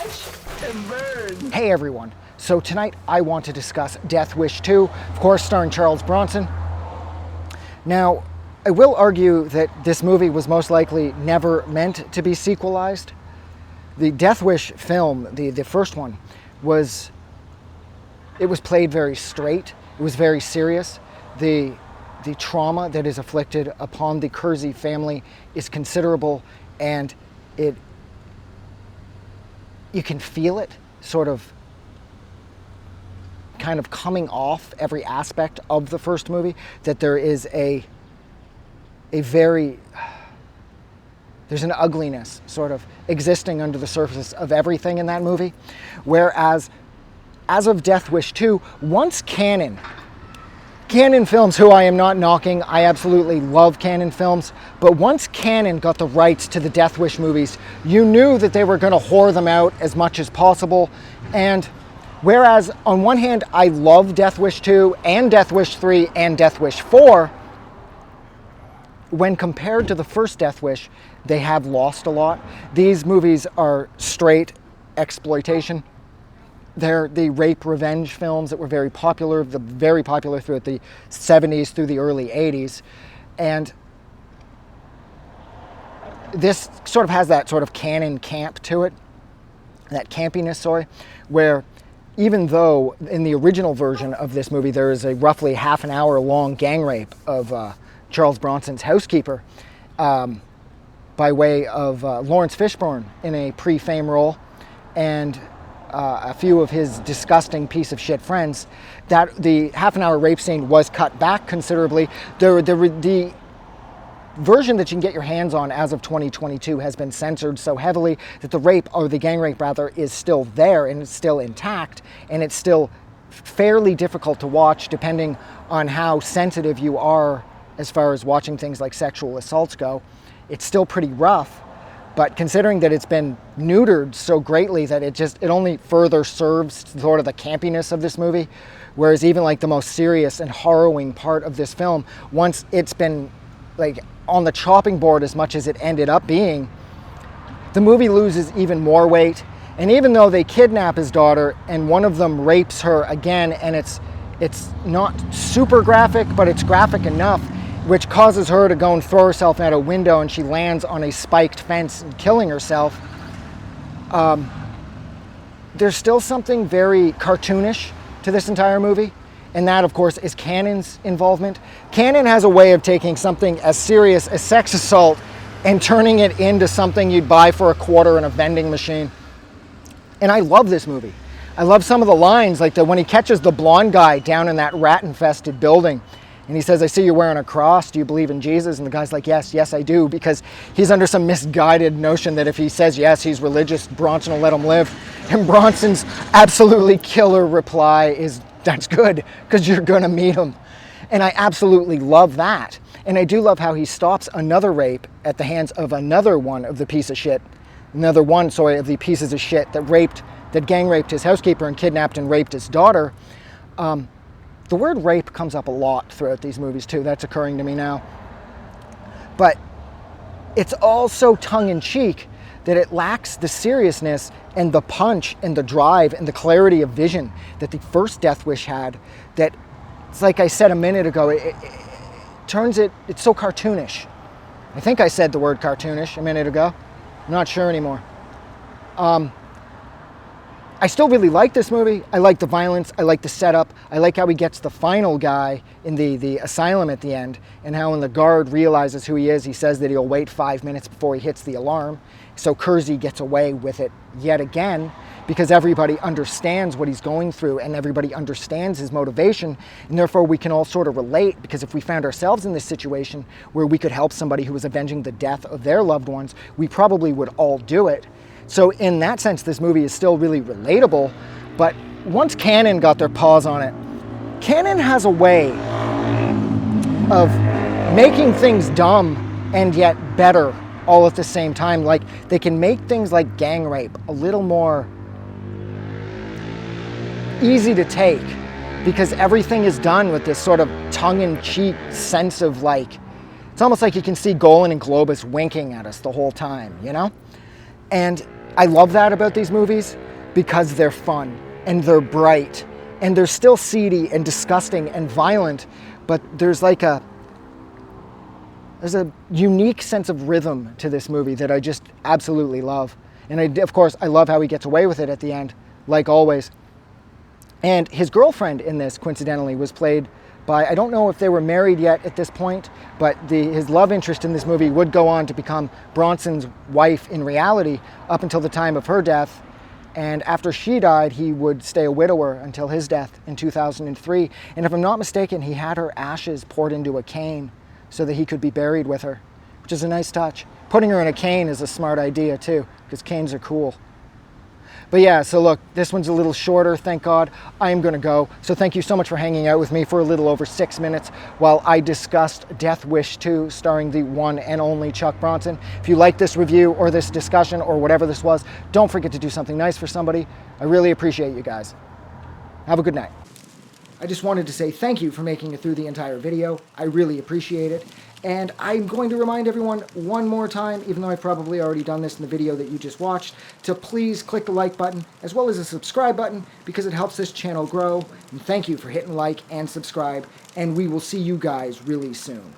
Watch and burn. Hey everyone, so tonight I want to discuss Death Wish 2, of course starring Charles Bronson. Now, I will argue that this movie was most likely never meant to be sequelized. The Death Wish film, the first one, was played very straight. It was very serious. The trauma that is afflicted upon the Kersey family is considerable, and you can feel it sort of kind of coming off every aspect of the first movie, that there is there's an ugliness sort of existing under the surface of everything in that movie. Whereas, as of Death Wish 2, once Canon Films, who I am not knocking, I absolutely love Canon Films, but once Canon got the rights to the Death Wish movies, you knew that they were going to whore them out as much as possible. And whereas on one hand, I love Death Wish 2 and Death Wish 3 and Death Wish 4, when compared to the first Death Wish, they have lost a lot. These movies are straight exploitation. They're the rape revenge films that were very popular throughout the 70s through the early 80s. And this sort of has that sort of Canon camp to it, that campiness, where even though in the original version of this movie there is a roughly half an hour long gang rape of Charles Bronson's housekeeper by way of Lawrence Fishburne in a pre-fame role, and a few of his disgusting piece of shit friends, that the half an hour rape scene was cut back considerably. The version that you can get your hands on as of 2022 has been censored so heavily that the gang rape rather, is still there and it's still intact, and it's still fairly difficult to watch depending on how sensitive you are as far as watching things like sexual assaults go. It's still pretty rough. But considering that it's been neutered so greatly that it only further serves sort of the campiness of this movie, whereas even like the most serious and harrowing part of this film, once it's been like on the chopping board as much as it ended up being, the movie loses even more weight. And even though they kidnap his daughter and one of them rapes her again, and it's not super graphic, but it's graphic enough, which causes her to go and throw herself out a window, and she lands on a spiked fence and killing herself. There's still something very cartoonish to this entire movie, and that, of course, is Canon's involvement. Canon has a way of taking something as serious as sex assault and turning it into something you'd buy for $0.25 in a vending machine. And I love this movie. I love some of the lines, like when he catches the blonde guy down in that rat-infested building, and he says, "I see you're wearing a cross. Do you believe in Jesus?" And the guy's like, yes, I do, because he's under some misguided notion that if he says yes, he's religious, Bronson will let him live. And Bronson's absolutely killer reply is, "That's good, because you're going to meet him." And I absolutely love that. And I do love how he stops another rape at the hands of another one of the pieces of shit that gang raped his housekeeper and kidnapped and raped his daughter. The word rape comes up a lot throughout these movies too. That's occurring to me now. But it's all so tongue-in-cheek that it lacks the seriousness and the punch and the drive and the clarity of vision that the first Death Wish had. That, it's like I said a minute ago, it's so cartoonish. I think I said the word cartoonish a minute ago. I'm not sure anymore. I still really like this movie. I like the violence. I like the setup. I like how he gets the final guy in the asylum at the end, and how when the guard realizes who he is, he says that he'll wait 5 minutes before he hits the alarm. So Kersey gets away with it yet again, because everybody understands what he's going through and everybody understands his motivation, and therefore we can all sort of relate, because if we found ourselves in this situation where we could help somebody who was avenging the death of their loved ones, we probably would all do it. So in that sense, this movie is still really relatable, but once Canon got their paws on it, Canon has a way of making things dumb and yet better all at the same time. Like, they can make things like gang rape a little more easy to take, because everything is done with this sort of tongue-in-cheek sense of like, it's almost like you can see Golan and Globus winking at us the whole time, you know? And I love that about these movies because they're fun and they're bright and they're still seedy and disgusting and violent, but there's a unique sense of rhythm to this movie that I just absolutely love. And of course, I love how he gets away with it at the end, like always. And his girlfriend in this, coincidentally, was played by, I don't know if they were married yet at this point, but his love interest in this movie would go on to become Bronson's wife in reality up until the time of her death. And after she died, he would stay a widower until his death in 2003. And if I'm not mistaken, he had her ashes poured into a cane so that he could be buried with her, which is a nice touch. Putting her in a cane is a smart idea too, because canes are cool. But yeah, so look, this one's a little shorter, thank God. I am gonna go. So thank you so much for hanging out with me for a little over 6 minutes while I discussed Death Wish 2, starring the one and only Chuck Bronson. If you like this review or this discussion or whatever this was, don't forget to do something nice for somebody. I really appreciate you guys. Have a good night. I just wanted to say thank you for making it through the entire video. I really appreciate it. And I'm going to remind everyone one more time, even though I've probably already done this in the video that you just watched, to please click the like button as well as the subscribe button because it helps this channel grow. And thank you for hitting like and subscribe. And we will see you guys really soon.